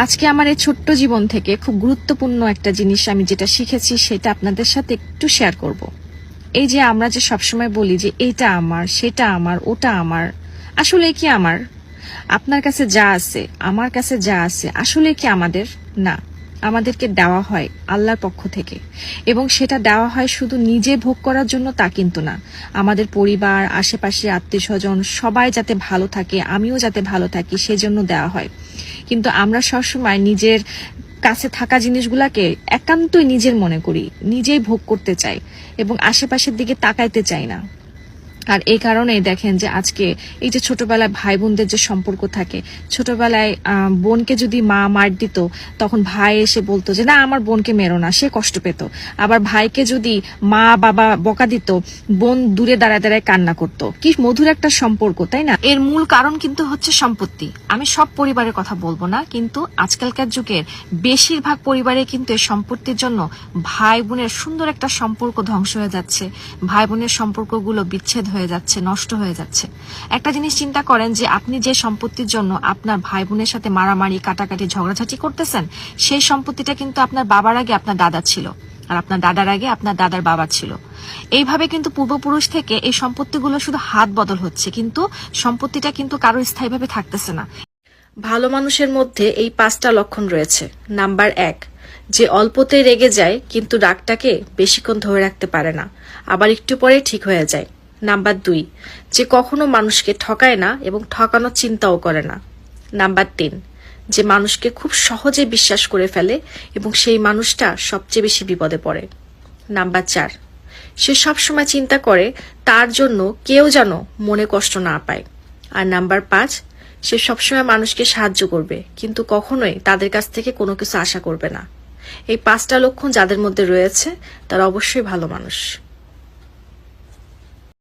আজকে আমার এই ছোট্ট জীবন থেকে খুব গুরুত্বপূর্ণ একটা জিনিস আমি যেটা শিখেছি সেটা আপনাদের সাথে একটু শেয়ার করব। এই যে আমরা যে সবসময় বলি যে এটা আমার, সেটা আমার, ওটা আমার, আসলে কি আমার? আপনার কাছে যা আছে, আমার কাছে যা আছে, আসলে কি আমাদের? না, আমাদেরকে দেওয়া হয় আল্লাহর পক্ষ থেকে, এবং সেটা দেওয়া হয় শুধু নিজে ভোগ করার জন্য তা কিন্তু না। আমাদের পরিবার, আশেপাশে আত্মীয় স্বজন সবাই যাতে ভালো থাকে, আমিও যাতে ভালো থাকি সেজন্য দেওয়া হয়। কিন্তু আমরা সবসময় নিজের কাছে থাকা জিনিসগুলাকে একান্তই নিজের মনে করি, নিজেই ভোগ করতে চাই এবং আশেপাশের দিকে তাকাইতে চাই না। আর এই কারণেই দেখেন যে আজকে এই যে ছোটবেলায় ভাই বোনদের যে সম্পর্ক থাকে, ছোটবেলায় বোনকে যদি মা মার দিত তখন ভাই এসে বলতো যে না আমার বোনকে মেরো না, সে কষ্ট পেত। আবার ভাইকে যদি মা বাবা বকা দিত, বোন দূরে দাঁড়ায় দাঁড়ায় কান্না করতো। কি মধুর একটা সম্পর্ক, তাই না? এর মূল কারণ কিন্তু হচ্ছে সম্পত্তি। আমি সব পরিবারের কথা বলবো না, কিন্তু আজকালকার যুগের বেশিরভাগ পরিবারে কিন্তু এই সম্পত্তির জন্য ভাই বোনের সুন্দর একটা সম্পর্ক ধ্বংস হয়ে যাচ্ছে, ভাই বোনের সম্পর্কগুলো বিচ্ছেদ হয়ে যাচ্ছে, নষ্ট হয়ে যাচ্ছে। একটা জিনিস চিন্তা করেন যে আপনি যে সম্পত্তির জন্য আপনার ভাই বোনের সাথে মারামারি, কাটাকাটি, ঝগড়াঝাটি করতেছেন, সেই সম্পত্তিটা কিন্তু আপনার বাবার আগে আপনার দাদা ছিল, আর আপনার দাদার আগে আপনার দাদার বাবা ছিল। এইভাবে কিন্তু পূর্বপুরুষ থেকে এই সম্পত্তিগুলো শুধু হাত বদল হচ্ছে, কিন্তু সম্পত্তিটা কিন্তু কারো স্থায়ীভাবে থাকতেছে না। ভালো মানুষের মধ্যে এই 5টা লক্ষণ রয়েছে। নাম্বার 1, যে অল্পতে রেগে যায় কিন্তু রাগটাকে বেশিক্ষণ ধরে রাখতে পারে না, আবার একটু পরে ঠিক হয়ে যায়। নাম্বার 2, যে কখনো মানুষকে ঠকায় না এবং ঠকানোর চিন্তাও করে না। নাম্বার 3, যে মানুষকে খুব সহজে বিশ্বাস করে ফেলে এবং সেই মানুষটা সবচেয়ে বেশি বিপদে পড়ে। নাম্বার 4, সে সবসময় চিন্তা করে তার জন্য কেউ যেন মনে কষ্ট না পায়। আর নাম্বার 5, সে সবসময় মানুষকে সাহায্য করবে কিন্তু কখনোই তাদের কাছ থেকে কোনো কিছু আশা করবে না। এই 5টা লক্ষণ যাদের মধ্যে রয়েছে তারা অবশ্যই ভালো মানুষ।